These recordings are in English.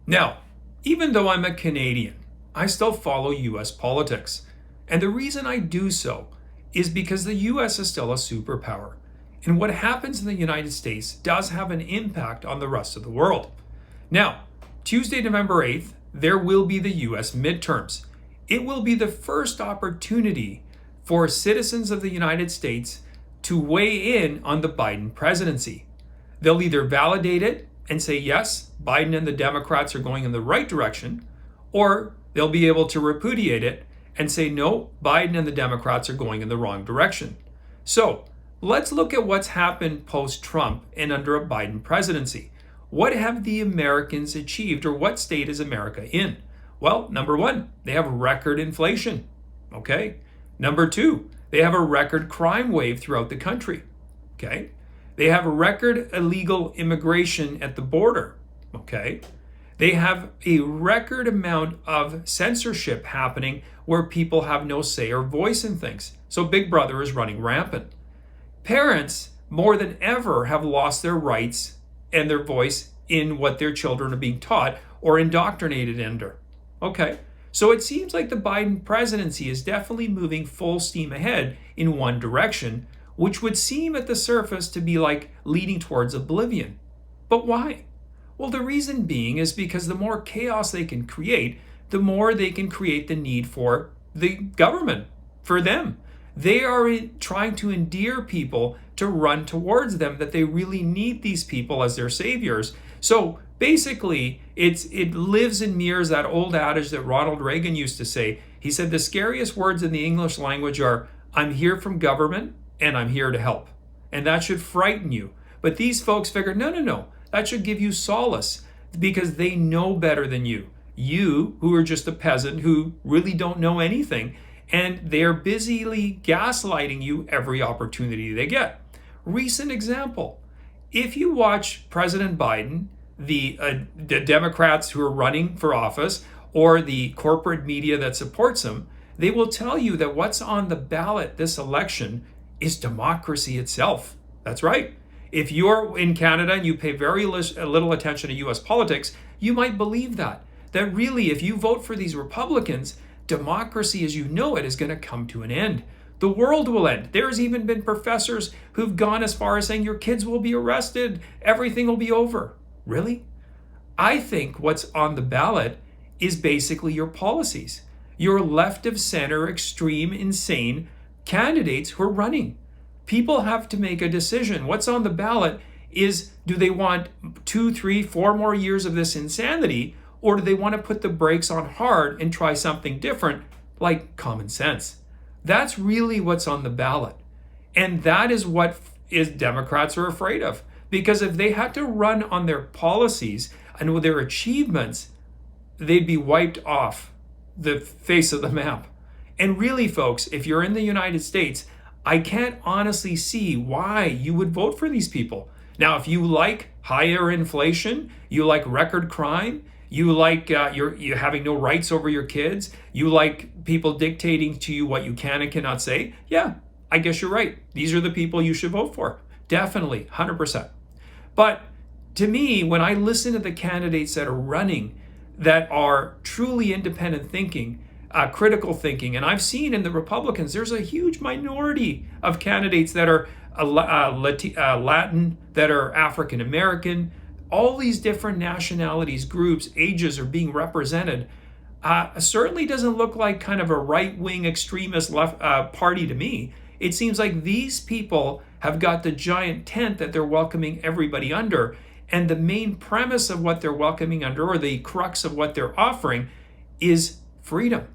Now, even though I'm a Canadian, I still follow US politics. And the reason I do so is because the US is still a superpower. And what happens in the United States does have an impact on the rest of the world. Now, Tuesday, November 8th, there will be the US midterms. It will be the first opportunity for citizens of the United States to weigh in on the Biden presidency. They'll either validate it and say, yes, Biden and the Democrats are going in the right direction, or they'll be able to repudiate it and say, no, Biden and the Democrats are going in the wrong direction. So let's look at what's happened post-Trump and under a Biden presidency. What have the Americans achieved, or what state is America in? Well, number one, they have record inflation. Okay. Number two, they have a record crime wave throughout the country. Okay. They have a record illegal immigration at the border. Okay. They have a record amount of censorship happening where people have no say or voice in things. So Big Brother is running rampant. Parents, more than ever, have lost their rights and their voice in what their children are being taught or indoctrinated under. Okay, so it seems like the Biden presidency is definitely moving full steam ahead in one direction, which would seem at the surface to be like leading towards oblivion. But why? Well, the reason being is because the more chaos they can create, the more they can create the need for the government, for them. They are trying to endear people to run towards them, that they really need these people as their saviors. So basically, it lives and mirrors that old adage that Ronald Reagan used to say. He said the scariest words in the English language are, I'm here from government and I'm here to help. And that should frighten you. But these folks figure, no, that should give you solace because they know better than you. You, who are just a peasant who really don't know anything, and they're busily gaslighting you every opportunity they get. Recent example, if you watch President Biden, the Democrats who are running for office, or the corporate media that supports him, they will tell you that what's on the ballot this election is democracy itself. That's right. If you're in Canada and you pay very little attention to US politics, you might believe that really if you vote for these Republicans, democracy as you know it is going to come to an end. The world will end. There's even been professors who've gone as far as saying your kids will be arrested, everything will be over. Really? I think what's on the ballot is basically your policies. Your left of center, extreme, insane candidates who are running. People have to make a decision. What's on the ballot is, do they want 2, 3, 4 more years of this insanity, or do they want to put the brakes on hard and try something different, like common sense? That's really what's on the ballot. And that is what Democrats are afraid of. Because if they had to run on their policies and with their achievements, they'd be wiped off the face of the map. And really, folks, if you're in the United States, I can't honestly see why you would vote for these people. Now, if you like higher inflation, you like record crime, you like you're having no rights over your kids, you like people dictating to you what you can and cannot say, yeah, I guess you're right. These are the people you should vote for. Definitely, 100%. But to me, when I listen to the candidates that are running that are truly independent thinking, critical thinking, and I've seen in the Republicans, there's a huge minority of candidates that are Latin, that are African American, all these different nationalities, groups, ages are being represented. Certainly doesn't look like kind of a right-wing extremist left party to me. It seems like these people have got the giant tent that they're welcoming everybody under. And the main premise of what they're welcoming under, or the crux of what they're offering, is freedom,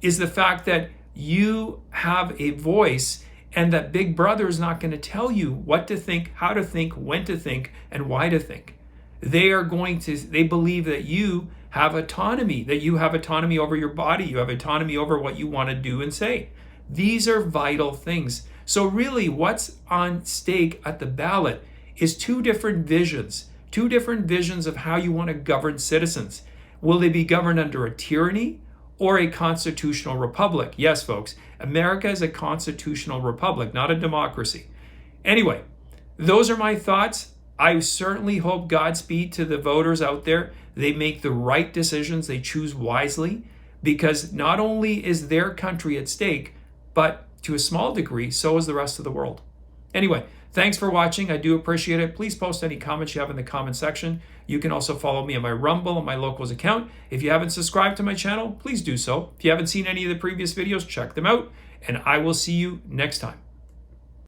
is the fact that you have a voice and that Big Brother is not going to tell you what to think, how to think, when to think, and why to think. They believe that you have autonomy, that you have autonomy over your body, you have autonomy over what you want to do and say. These are vital things. So really, what's on stake at the ballot is two different visions of how you want to govern citizens. Will they be governed under a tyranny or a constitutional republic? Yes, folks, America is a constitutional republic, not a democracy. Anyway, those are my thoughts. I certainly hope Godspeed to the voters out there. They make the right decisions, they choose wisely, because not only is their country at stake, but to a small degree, so is the rest of the world. Anyway, thanks for watching. I do appreciate it. Please post any comments you have in the comment section. You can also follow me on my Rumble and my Locals account. If you haven't subscribed to my channel, please do so. If you haven't seen any of the previous videos, check them out, and I will see you next time.